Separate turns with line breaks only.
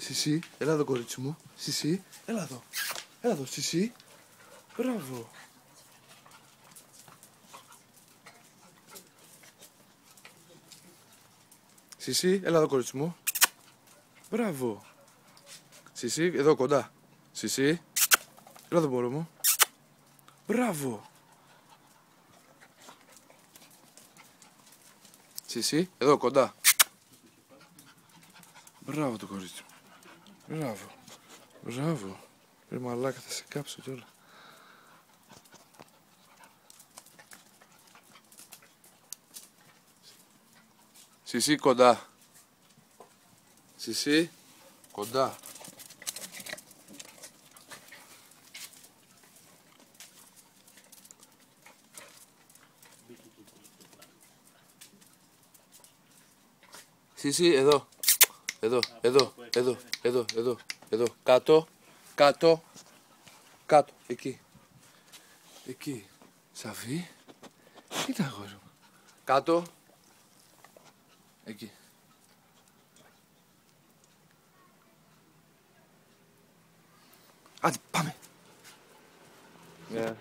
Σισί, έλα εδώ κορίτσι μου. Σισί, έλα εδώ. Έλα εδώ, Σισί. Μπράβο. Σισί, έλα εδώ κορίτσι μου. Μπράβο. Σισί, εδώ κοντά. Σισί, έλα εδώ μωρό μου. Μπράβο. Σισί, εδώ κοντά. Μπράβο το κορίτσι μου. Μπράβο. Μπράβο. Ρε μαλάκα, θα σε κάψω κιόλα. Σισί, κοντά. Σισί, κοντά. Σισί, εδώ. Εδώ, εδώ, εδώ, εδώ, εδώ, εδώ. Κάτω, κάτω, κάτω. Εκεί. Εκεί. Σαβί. Κοίτα αγόρι μου. Κάτω. Εκεί. Άντε, πάμε. Yeah.